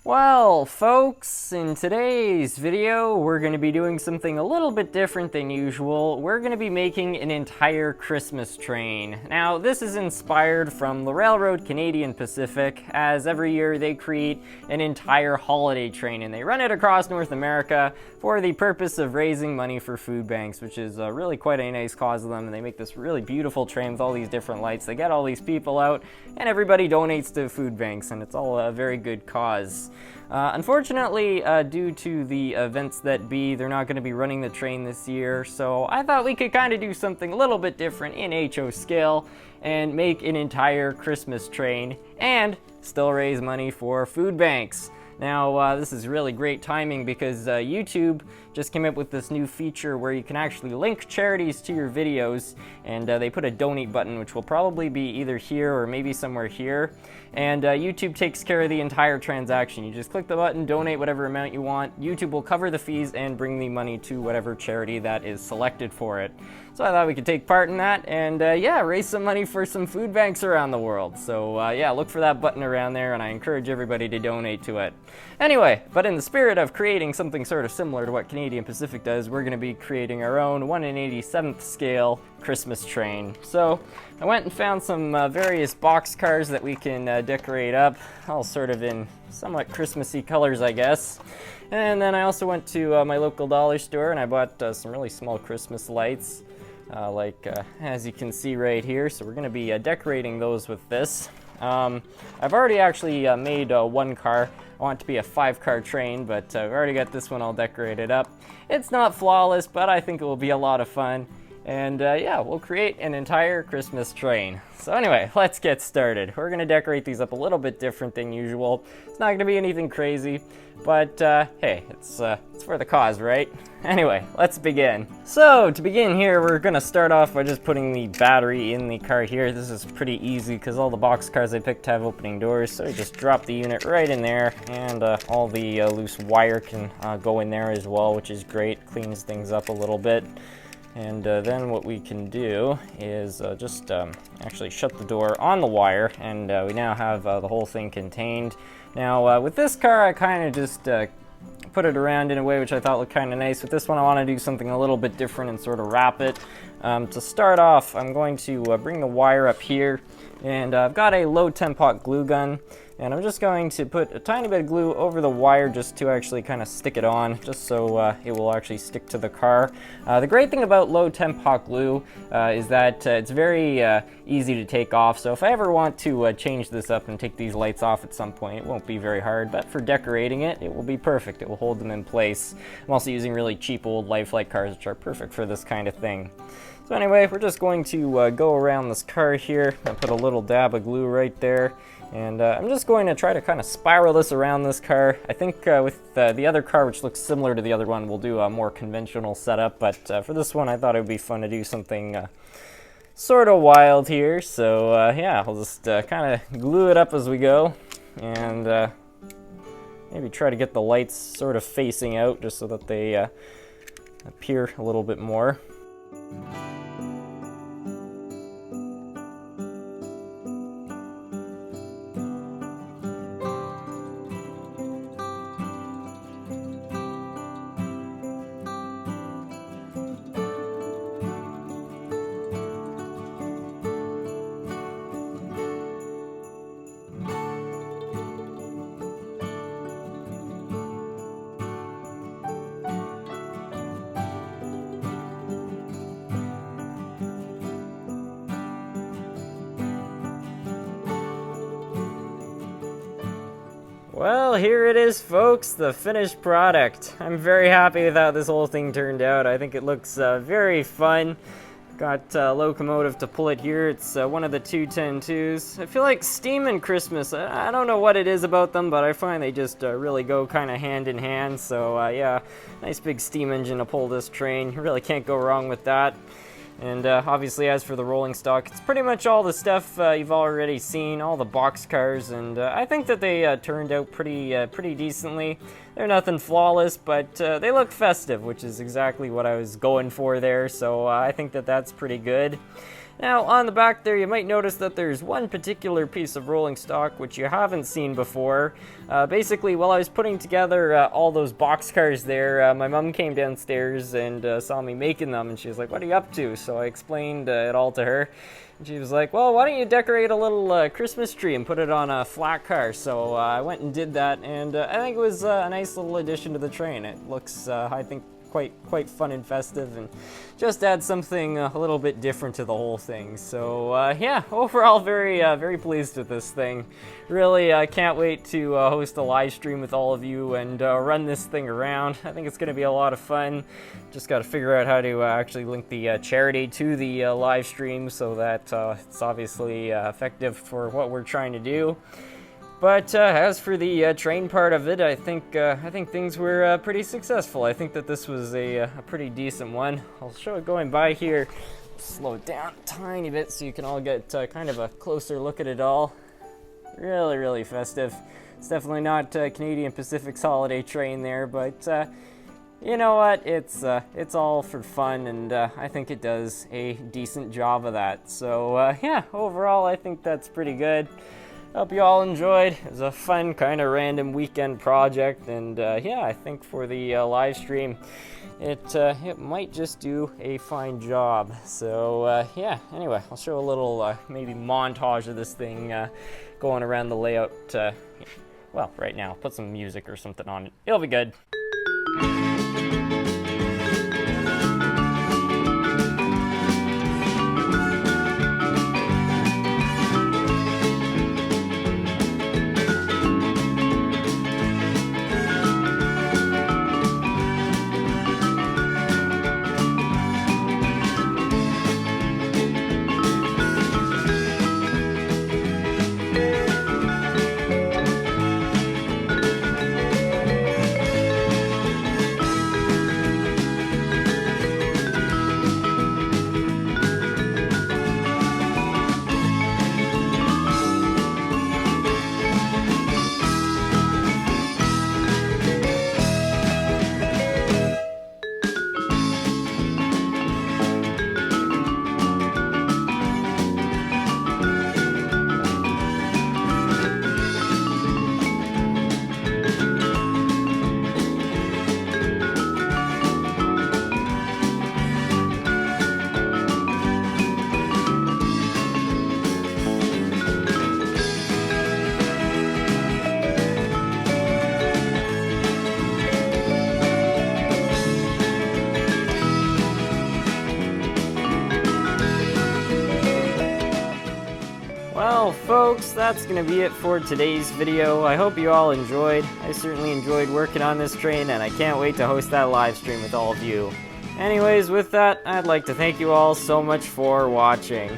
Well, folks, in today's video, we're going to be doing something a little bit different than usual. We're going to be making an entire Christmas train. Now, this is inspired from the Railroad Canadian Pacific, as every year they create an entire holiday train, and they run it across North America for the purpose of raising money for food banks, which is really quite a nice cause of them, and they make this really beautiful train with all these different lights. They get all these people out, and everybody donates to food banks, and it's all a very good cause. Unfortunately, due to the events that be, they're not going to be running the train this year, so I thought we could kind of do something a little bit different in HO scale and make an entire Christmas train and still raise money for food banks. Now, this is really great timing because YouTube just came up with this new feature where you can actually link charities to your videos, and they put a donate button, which will probably be either here or maybe somewhere here. And YouTube takes care of the entire transaction. You just click the button, donate whatever amount you want. YouTube will cover the fees and bring the money to whatever charity that is selected for it. So I thought we could take part in that and yeah, raise some money for some food banks around the world. So yeah, look for that button around there, and I encourage everybody to donate to it. Anyway, but in the spirit of creating something sort of similar to what Canadian Pacific does, we're going to be creating our own 1/87th scale Christmas train. So I went and found some various box cars that we can decorate up, all sort of in somewhat Christmassy colors, I guess. And then I also went to my local dollar store and I bought some really small Christmas lights, as you can see right here. So we're going to be decorating those with this. I've already actually made one car. I want it to be a 5-car train, but I've already got this one all decorated up. It's not flawless, but I think it will be a lot of fun. And yeah, we'll create an entire Christmas train. So anyway, let's get started. We're going to decorate these up a little bit different than usual. It's not going to be anything crazy, but hey, it's for the cause, right? Anyway, let's begin. So to begin here, we're going to start off by just putting the battery in the car here. This is pretty easy because all the box cars I picked have opening doors, so you just drop the unit right in there, and all the loose wire can go in there as well, which is great. Cleans things up a little bit. And then what we can do is just actually shut the door on the wire, and we now have the whole thing contained. Now with this car, I kind of just put it around in a way which I thought looked kind of nice. With this one, I want to do something a little bit different and sort of wrap it. To start off, I'm going to bring the wire up here, and I've got a low temp hot glue gun. And I'm just going to put a tiny bit of glue over the wire just to actually kind of stick it on, just so it will actually stick to the car. The great thing about low temp hot glue is that it's very easy to take off. So if I ever want to change this up and take these lights off at some point, it won't be very hard. But for decorating it, it will be perfect. It will hold them in place. I'm also using really cheap old lifelike cars, which are perfect for this kind of thing. So anyway, we're just going to go around this car here. I put a little dab of glue right there. And I'm just going to try to kind of spiral this around this car. I think with the other car, which looks similar to the other one, we'll do a more conventional setup. But for this one, I thought it would be fun to do something sort of wild here. So yeah, we'll just kind of glue it up as we go. And maybe try to get the lights sort of facing out just so that they appear a little bit more. Well, here it is, folks, the finished product. I'm very happy with how this whole thing turned out. I think it looks very fun. Got a locomotive to pull it here. It's one of the 210-2s. I feel like steam and Christmas, I don't know what it is about them, but I find they just really go kind of hand in hand. So yeah, nice big steam engine to pull this train. You really can't go wrong with that. And obviously, as for the rolling stock, it's pretty much all the stuff you've already seen, all the box cars, and I think that they turned out pretty decently. They're nothing flawless, but they look festive, which is exactly what I was going for there, so I think that that's pretty good. Now, on the back there, you might notice that there's one particular piece of rolling stock which you haven't seen before. Basically, while I was putting together all those boxcars there, my mom came downstairs and saw me making them, and she was like, "What are you up to?" So I explained it all to her. And she was like, "Well, why don't you decorate a little Christmas tree and put it on a flat car?" So I went and did that, and I think it was a nice little addition to the train. It looks, I think, quite fun and festive, and just add something a little bit different to the whole thing. So yeah, overall very pleased with this thing. Really can't wait to host a live stream with all of you and run this thing around. I think it's going to be a lot of fun. Just got to figure out how to actually link the charity to the live stream so that it's obviously effective for what we're trying to do. But as for the train part of it, I think things were pretty successful. I think that this was a pretty decent one. I'll show it going by here. Slow it down a tiny bit so you can all get kind of a closer look at it all. Really festive. It's definitely not Canadian Pacific's holiday train there, but you know what? It's all for fun, and I think it does a decent job of that. So yeah, overall, I think that's pretty good. Hope you all enjoyed. It was a fun kind of random weekend project, and yeah, I think for the live stream, it might just do a fine job. So yeah, anyway, I'll show a little maybe montage of this thing going around the layout. Well, right now, put some music or something on it. It'll be good. Well, folks, that's going to be it for today's video. I hope you all enjoyed. I certainly enjoyed working on this train, and I can't wait to host that live stream with all of you. Anyways, with that, I'd like to thank you all so much for watching.